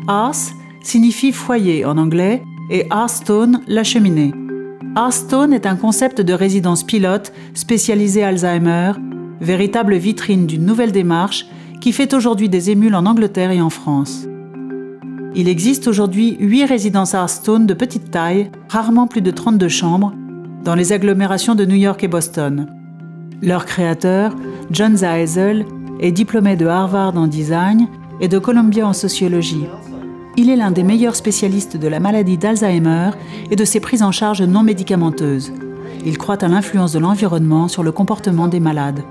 Hearth signifie foyer en anglais et Hearthstone, la cheminée. Hearthstone est un concept de résidence pilote spécialisée Alzheimer, véritable vitrine d'une nouvelle démarche qui fait aujourd'hui des émules en Angleterre et en France. Il existe aujourd'hui 8 résidences Hearthstone de petite taille, rarement plus de 32 chambres, dans les agglomérations de New York et Boston. Leur créateur, John Zaisel, est diplômé de Harvard en design et de Columbia en sociologie. Il est l'un des meilleurs spécialistes de la maladie d'Alzheimer et de ses prises en charge non médicamenteuses. Il croit à l'influence de l'environnement sur le comportement des malades.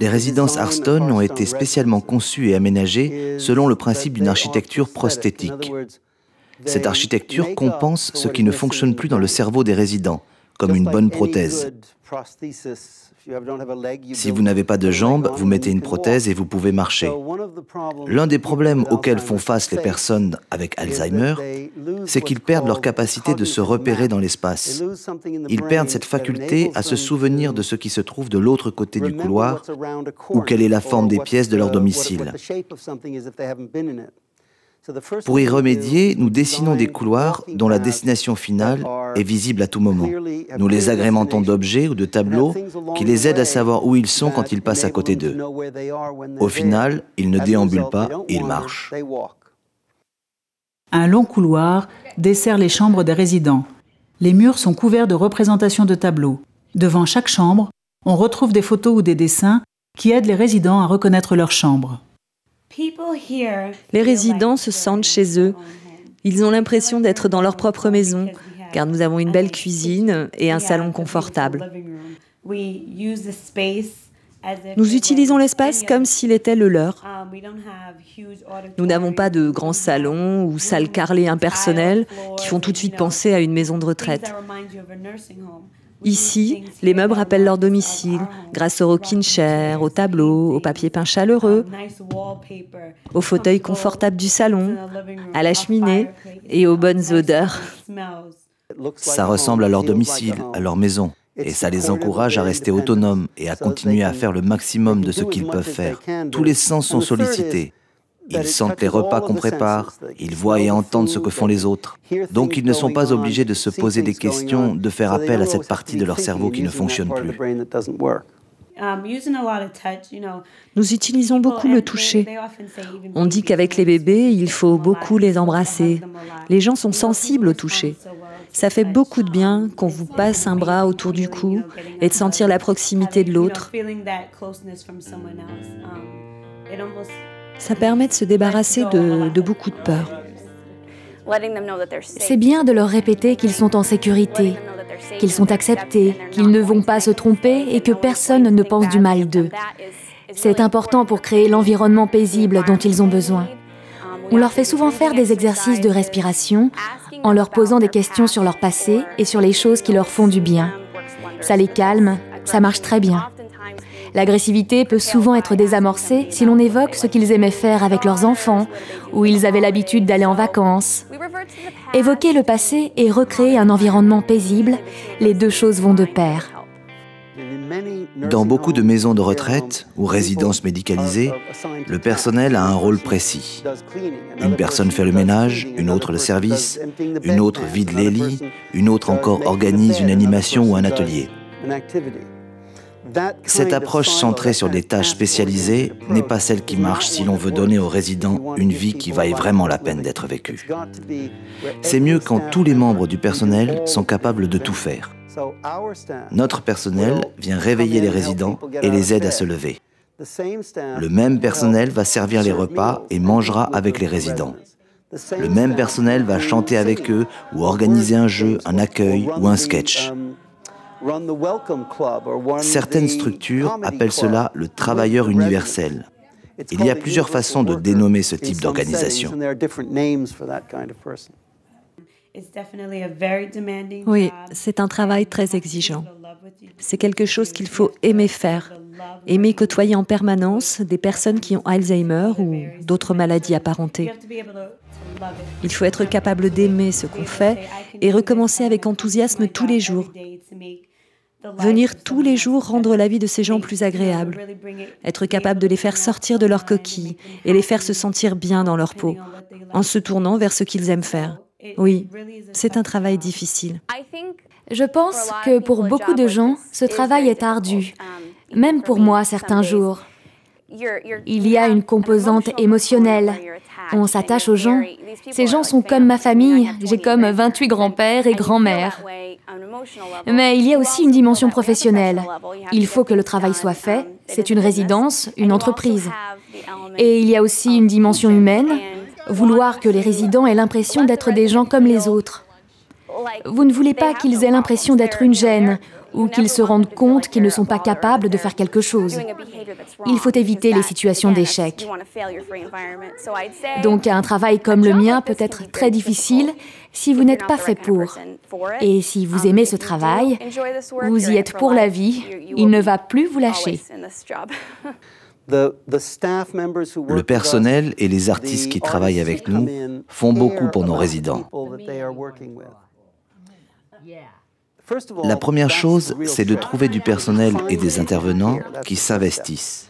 Les résidences Hearthstone ont été spécialement conçues et aménagées selon le principe d'une architecture prosthétique. Cette architecture compense ce qui ne fonctionne plus dans le cerveau des résidents, comme une bonne prothèse. Si vous n'avez pas de jambes, vous mettez une prothèse et vous pouvez marcher. L'un des problèmes auxquels font face les personnes avec Alzheimer, c'est qu'ils perdent leur capacité de se repérer dans l'espace. Ils perdent cette faculté à se souvenir de ce qui se trouve de l'autre côté du couloir ou quelle est la forme des pièces de leur domicile. Pour y remédier, nous dessinons des couloirs dont la destination finale est visible à tout moment. Nous les agrémentons d'objets ou de tableaux qui les aident à savoir où ils sont quand ils passent à côté d'eux. Au final, ils ne déambulent pas, ils marchent. Un long couloir dessert les chambres des résidents. Les murs sont couverts de représentations de tableaux. Devant chaque chambre, on retrouve des photos ou des dessins qui aident les résidents à reconnaître leur chambre. Les résidents se sentent chez eux. Ils ont l'impression d'être dans leur propre maison, car nous avons une belle cuisine et un salon confortable. Nous utilisons l'espace comme s'il était le leur. Nous n'avons pas de grands salons ou salles carrelées impersonnelles qui font tout de suite penser à une maison de retraite. Ici, les meubles rappellent leur domicile grâce aux rocking chairs, aux tableaux, au papier peint chaleureux, aux fauteuils confortables du salon, à la cheminée et aux bonnes odeurs. Ça ressemble à leur domicile, à leur maison, et ça les encourage à rester autonomes et à continuer à faire le maximum de ce qu'ils peuvent faire. Tous les sens sont sollicités. Ils sentent les repas qu'on prépare, ils voient et entendent ce que font les autres. Donc ils ne sont pas obligés de se poser des questions, de faire appel à cette partie de leur cerveau qui ne fonctionne plus. Nous utilisons beaucoup le toucher. On dit qu'avec les bébés, il faut beaucoup les embrasser. Les gens sont sensibles au toucher. Ça fait beaucoup de bien qu'on vous passe un bras autour du cou et de sentir la proximité de l'autre. Ça permet de se débarrasser de beaucoup de peur. C'est bien de leur répéter qu'ils sont en sécurité, qu'ils sont acceptés, qu'ils ne vont pas se tromper et que personne ne pense du mal d'eux. C'est important pour créer l'environnement paisible dont ils ont besoin. On leur fait souvent faire des exercices de respiration en leur posant des questions sur leur passé et sur les choses qui leur font du bien. Ça les calme, ça marche très bien. L'agressivité peut souvent être désamorcée si l'on évoque ce qu'ils aimaient faire avec leurs enfants, où ils avaient l'habitude d'aller en vacances. Évoquer le passé et recréer un environnement paisible, les deux choses vont de pair. Dans beaucoup de maisons de retraite ou résidences médicalisées, le personnel a un rôle précis. Une personne fait le ménage, une autre le service, une autre vide les lits, une autre encore organise une animation ou un atelier. Cette approche centrée sur des tâches spécialisées n'est pas celle qui marche si l'on veut donner aux résidents une vie qui vaille vraiment la peine d'être vécue. C'est mieux quand tous les membres du personnel sont capables de tout faire. Notre personnel vient réveiller les résidents et les aide à se lever. Le même personnel va servir les repas et mangera avec les résidents. Le même personnel va chanter avec eux ou organiser un jeu, un accueil ou un sketch. Certaines structures appellent cela le travailleur universel. Il y a plusieurs façons de dénommer ce type d'organisation. Oui, c'est un travail très exigeant. C'est quelque chose qu'il faut aimer faire, aimer côtoyer en permanence des personnes qui ont Alzheimer ou d'autres maladies apparentées. Il faut être capable d'aimer ce qu'on fait et recommencer avec enthousiasme tous les jours. Venir tous les jours rendre la vie de ces gens plus agréable. Être capable de les faire sortir de leur coquille et les faire se sentir bien dans leur peau, en se tournant vers ce qu'ils aiment faire. Oui, c'est un travail difficile. Je pense que pour beaucoup de gens, ce travail est ardu, même pour moi certains jours. Il y a une composante émotionnelle. On s'attache aux gens. Ces gens sont comme ma famille. J'ai comme 28 grands-pères et grands-mères. Mais il y a aussi une dimension professionnelle. Il faut que le travail soit fait. C'est une résidence, une entreprise. Et il y a aussi une dimension humaine. Vouloir que les résidents aient l'impression d'être des gens comme les autres. Vous ne voulez pas qu'ils aient l'impression d'être une gêne ou qu'ils se rendent compte qu'ils ne sont pas capables de faire quelque chose. Il faut éviter les situations d'échec. Donc un travail comme le mien peut être très difficile si vous n'êtes pas fait pour. Et si vous aimez ce travail, vous y êtes pour la vie, il ne va plus vous lâcher. Le personnel et les artistes qui travaillent avec nous font beaucoup pour nos résidents. La première chose, c'est de trouver du personnel et des intervenants qui s'investissent.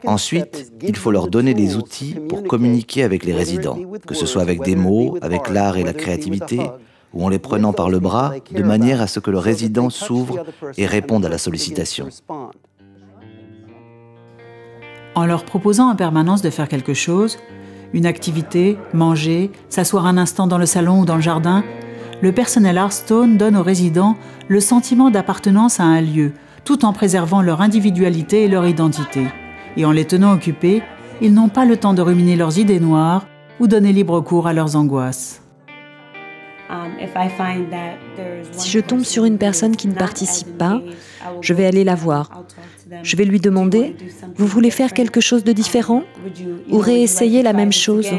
Ensuite, il faut leur donner les outils pour communiquer avec les résidents, que ce soit avec des mots, avec l'art et la créativité, ou en les prenant par le bras, de manière à ce que le résident s'ouvre et réponde à la sollicitation. En leur proposant en permanence de faire quelque chose, une activité, manger, s'asseoir un instant dans le salon ou dans le jardin, le personnel Hearthstone donne aux résidents le sentiment d'appartenance à un lieu, tout en préservant leur individualité et leur identité. Et en les tenant occupés, ils n'ont pas le temps de ruminer leurs idées noires ou donner libre cours à leurs angoisses. Si je tombe sur une personne qui ne participe pas, je vais aller la voir. Je vais lui demander « Vous voulez faire quelque chose de différent ? Ou réessayer la même chose ?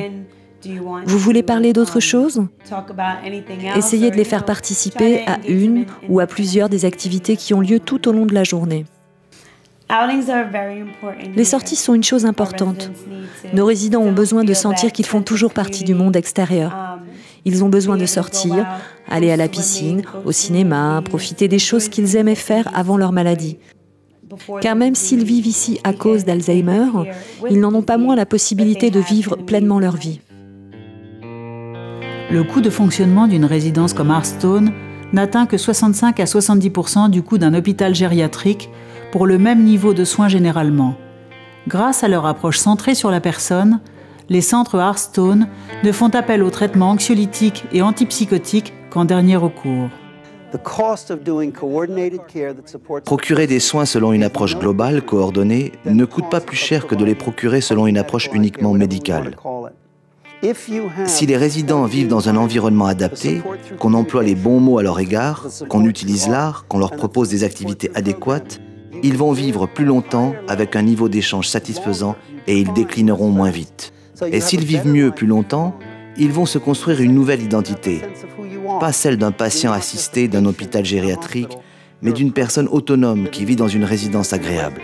Vous voulez parler d'autre chose ? » Essayez de les faire participer à une ou à plusieurs des activités qui ont lieu tout au long de la journée. Les sorties sont une chose importante. Nos résidents ont besoin de sentir qu'ils font toujours partie du monde extérieur. Ils ont besoin de sortir, aller à la piscine, au cinéma, profiter des choses qu'ils aimaient faire avant leur maladie. Car même s'ils vivent ici à cause d'Alzheimer, ils n'en ont pas moins la possibilité de vivre pleinement leur vie. Le coût de fonctionnement d'une résidence comme Hearthstone n'atteint que 65 à 70% du coût d'un hôpital gériatrique pour le même niveau de soins généralement. Grâce à leur approche centrée sur la personne, les centres Hearthstone ne font appel aux traitements anxiolytiques et antipsychotiques qu'en dernier recours. Procurer des soins selon une approche globale, coordonnée, ne coûte pas plus cher que de les procurer selon une approche uniquement médicale. Si les résidents vivent dans un environnement adapté, qu'on emploie les bons mots à leur égard, qu'on utilise l'art, qu'on leur propose des activités adéquates, ils vont vivre plus longtemps avec un niveau d'échange satisfaisant et ils déclineront moins vite. Et s'ils vivent mieux plus longtemps, ils vont se construire une nouvelle identité. Pas celle d'un patient assisté d'un hôpital gériatrique, mais d'une personne autonome qui vit dans une résidence agréable.